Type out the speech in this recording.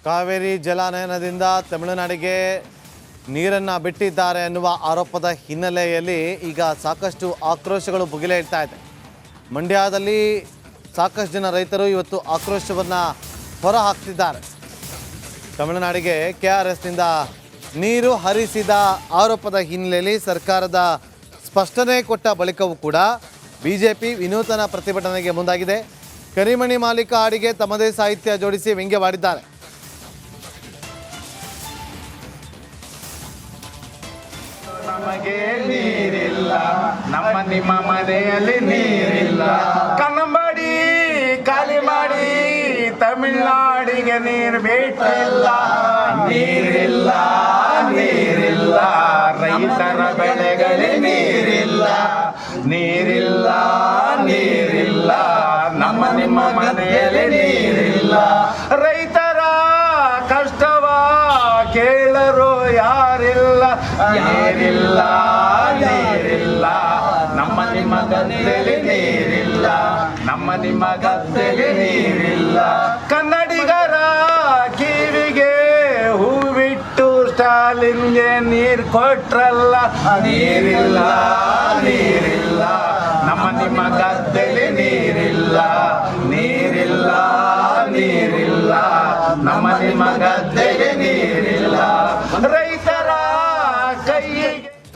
ಕಾವೇರಿ ಜಲಾನಯನದಿಂದ ತಮಿಳುನಾಡಿಗೆ ನೀರನ್ನು ಬಿಟ್ಟಿದ್ದಾರೆ ಎನ್ನುವ ಆರೋಪದ ಹಿನ್ನೆಲೆಯಲ್ಲಿ ಈಗ ಸಾಕಷ್ಟು ಆಕ್ರೋಶಗಳು ಭುಗಿಲೇಳ್ತಾ ಇದೆ. ಮಂಡ್ಯದಲ್ಲಿ ಸಾಕಷ್ಟು ಜನ ರೈತರು ಇವತ್ತು ಆಕ್ರೋಶವನ್ನು ಹೊರಹಾಕ್ತಿದ್ದಾರೆ. ತಮಿಳುನಾಡಿಗೆ ಕೆಆರ್ಎಸ್ನಿಂದ ನೀರು ಹರಿಸಿದ ಆರೋಪದ ಹಿನ್ನೆಲೆಯಲ್ಲಿ ಸರ್ಕಾರದ ಸ್ಪಷ್ಟನೆ ಕೊಟ್ಟ ಬಳಿಕವೂ ಕೂಡ ಬಿಜೆಪಿ ವಿನೂತನ ಪ್ರತಿಭಟನೆಗೆ ಮುಂದಾಗಿದೆ. ಕರಿಮಣಿ ಮಾಲೀಕ ಹಾಡಿಗೆ ತಮ್ಮದೇ ಸಾಹಿತ್ಯ ಜೋಡಿಸಿ ವ್ಯಂಗ್ಯವಾಡಿದ್ದಾರೆ. ನಮಗೆ ನೀರಿಲ್ಲ, ನಮ್ಮ ನಿಮ್ಮ ಮನೆಯಲ್ಲಿ ನೀರಿಲ್ಲ, ಕನ್ನಂಬಾಡಿ ಖಾಲಿ ಮಾಡಿ ತಮಿಳ್ನಾಡಿಗೆ ನೀರು ಬೇಕಿಲ್ಲ. ನೀರಿಲ್ಲ ನೀರಿಲ್ಲ, ರೈತರ ಬೆಳೆಗಳಿಗೆ ನೀರಿಲ್ಲ. ನೀರಿಲ್ಲ ನೀರಿಲ್ಲ, ನಮ್ಮ ನಿಮ್ಮ ಮನೆಯಲ್ಲಿ ನೀರಿಲ್ಲ. ರೈತರ ಕಷ್ಟವ ಕೇಳರು ಯಾರಿಲ್ಲ. ನೀರಿಲ್ಲ ನೀರಿಲ್ಲ, ನಮ್ಮ ನಿಮ್ಮ ಗದ್ದೆಗೆ ನೀರಿಲ್ಲ. ನಮ್ಮ ನಿಮ್ಮ ಗದ್ದೆಗೆ ನೀರಿಲ್ಲ. ಕನ್ನಡಿಗರ ಕಿವಿಗೆ ಹೂವಿಟ್ಟು ಸ್ಟಾಲಿನ್ಗೆ ನೀರು ಕೊಟ್ರಲ್ಲ. ನೀರಿಲ್ಲ ನೀರಿಲ್ಲ, ನಮ್ಮ ನಿಮ್ಮ ಗದ್ದೆಗೆ ನೀರಿಲ್ಲ. ನೀರಿಲ್ಲ ನೀರಿಲ್ಲ, ನಮ್ಮ ನಿಮ್ಮ ಗದ್ದೆ